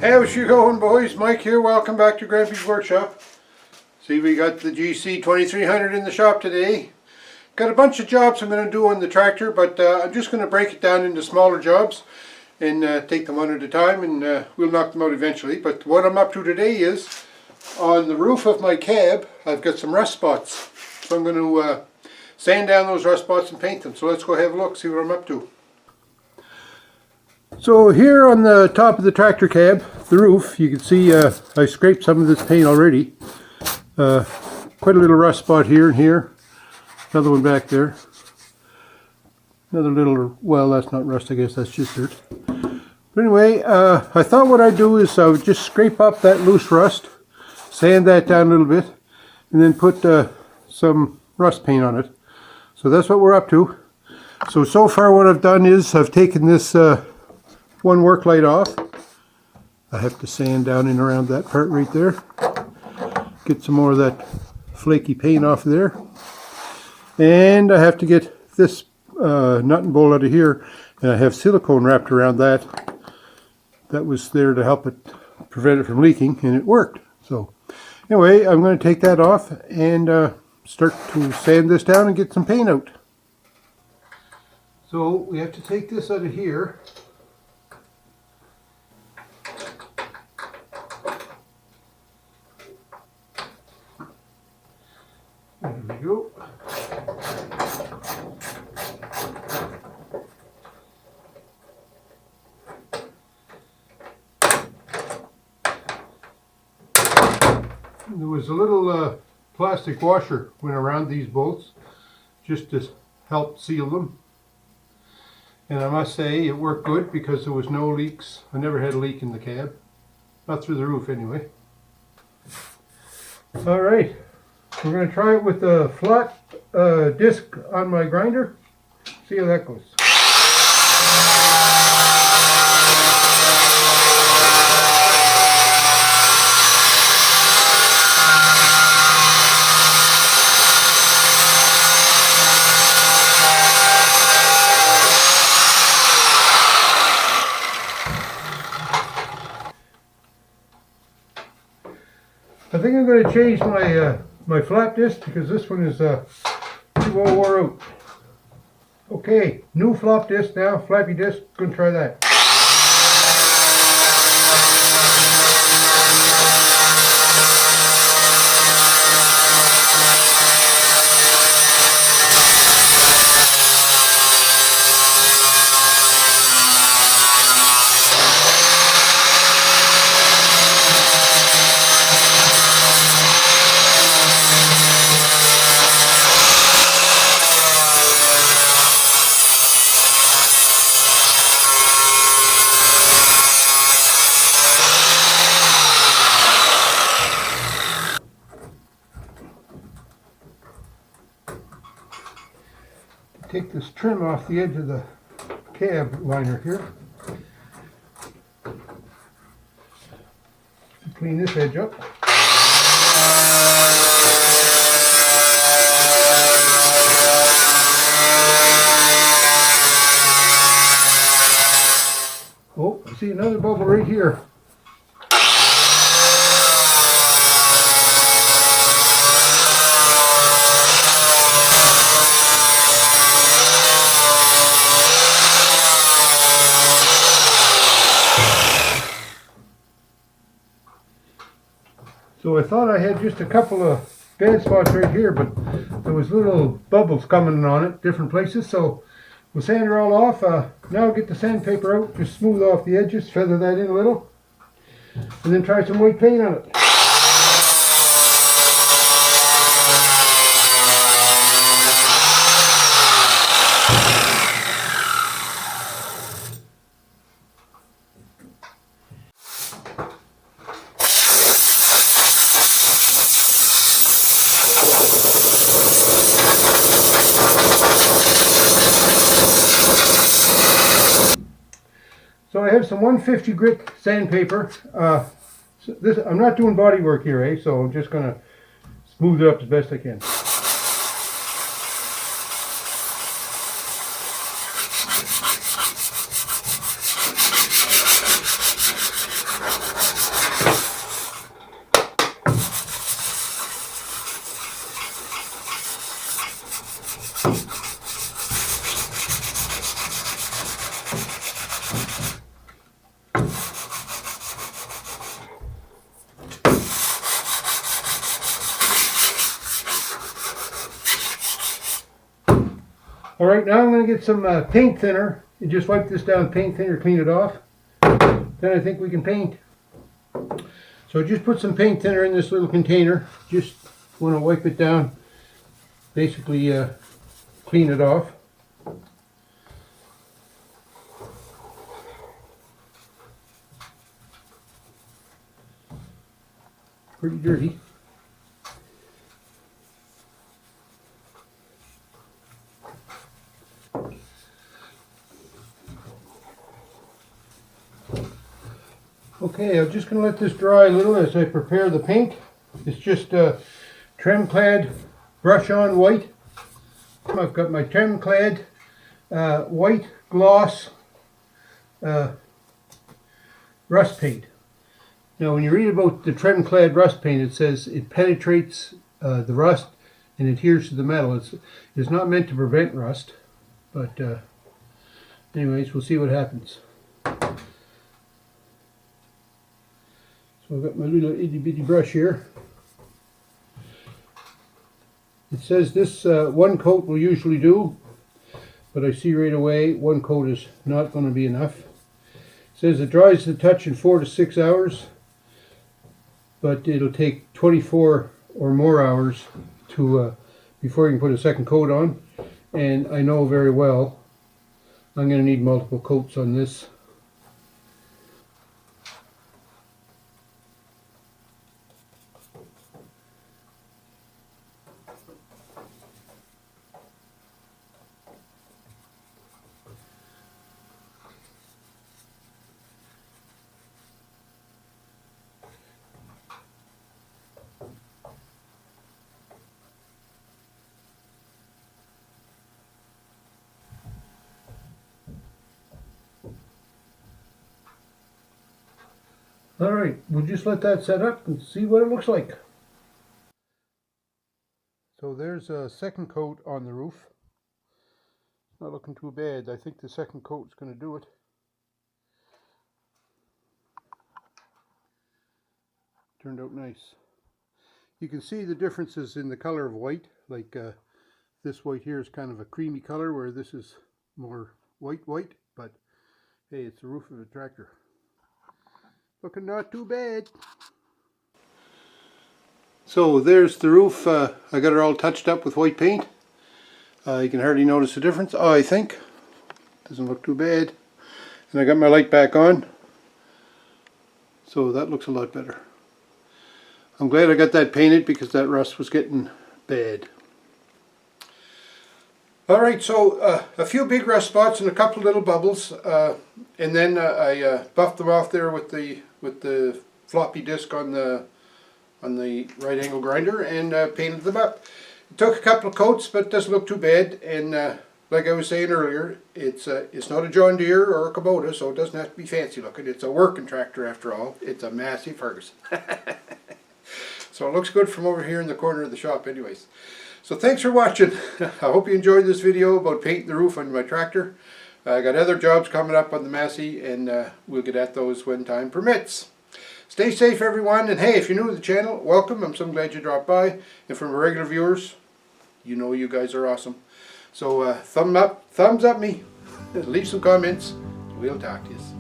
How's you going, boys? Mike here. Welcome back to Grampie's workshop. See, we got the GC2300 in the shop today. Got a bunch of jobs I'm going to do on the tractor, but I'm just going to break it down into smaller jobs and take them one at a time, and we'll knock them out eventually. But what I'm up to today is, on the roof of my cab, I've got some rust spots. So I'm going to sand down those rust spots and paint them. So let's go have a look, see what I'm up to. So here on the top of the tractor cab, the roof, you can see I scraped some of this paint already. Quite a little rust spot here and here. Another one back there. Another little, well, that's not rust, I guess that's just dirt. But anyway, I thought what I'd do is I would just scrape up that loose rust, sand that down a little bit, and then put some rust paint on it. So that's what we're up to. So far what I've done is I've taken this one work light off. I have to sand down and around that part right there. Get some more of that flaky paint off there. And I have to get this nut and bolt out of here, and I have silicone wrapped around that. That was there to help it prevent it from leaking, and it worked. So anyway, I'm going to take that off and start to sand this down and get some paint out. So we have to take this out of here. There we go. There was a little plastic washer went around these bolts just to help seal them. And I must say it worked good because there was no leaks. I never had a leak in the cab. Not through the roof anyway. Alright. We're going to try it with a flat disc on my grinder. See how that goes. I think I'm going to change my flap disc because this one is pretty well wore out. Okay, new flop disc now, flappy disc, gonna try that. Take this trim off the edge of the cab liner here. Clean this edge up. Oh, I see another bubble right here. So I thought I had just a couple of bad spots right here, but there was little bubbles coming on it, different places. So we'll sand her all off. Now I'll get the sandpaper out, just smooth off the edges, feather that in a little, and then try some white paint on it. So I have some 150 grit sandpaper. I'm not doing body work here, so I'm just going to smooth it up as best I can. Alright, now I'm going to get some paint thinner and just wipe this down with paint thinner, clean it off. Then I think we can paint. So just put some paint thinner in this little container. Just want to wipe it down, basically clean it off. Pretty dirty. Okay, I'm just going to let this dry a little as I prepare the paint. It's just trim clad brush on white. I've got my trim clad white gloss rust paint. Now when you read about the trim clad rust paint, it says it penetrates the rust and adheres to the metal. It's not meant to prevent rust, but anyways, we'll see what happens. So I've got my little itty bitty brush here. It says this one coat will usually do, but I see right away one coat is not going to be enough. It says it dries the touch in 4 to 6 hours, but it'll take 24 or more hours to before you can put a second coat on. And I know very well I'm going to need multiple coats on this. Alright, we'll just let that set up and see what it looks like. So there's a second coat on the roof. Not looking too bad. I think the second coat's going to do it. Turned out nice. You can see the differences in the color of white. Like this white here is kind of a creamy color, where this is more white, but hey, it's the roof of a tractor. Looking not too bad. So there's the roof. I got it all touched up with white paint. You can hardly notice the difference, I think. Doesn't look too bad. And I got my light back on. So that looks a lot better. I'm glad I got that painted because that rust was getting bad. Alright, so a few big rust spots and a couple of little bubbles, and then I buffed them off there with the floppy disc on the right angle grinder and painted them up. It took a couple of coats, but it doesn't look too bad. And like I was saying earlier, it's not a John Deere or a Kubota, so it doesn't have to be fancy looking. It's a working tractor after all. It's a Massey Ferguson. So it looks good from over here in the corner of the shop anyways. So thanks for watching. I hope you enjoyed this video about painting the roof on my tractor. I got other jobs coming up on the Massey, and we'll get at those when time permits. Stay safe everyone, and hey, if you're new to the channel, welcome. I'm so glad you dropped by. And for my regular viewers, you know you guys are awesome. So thumbs up me, leave some comments. We'll talk to you.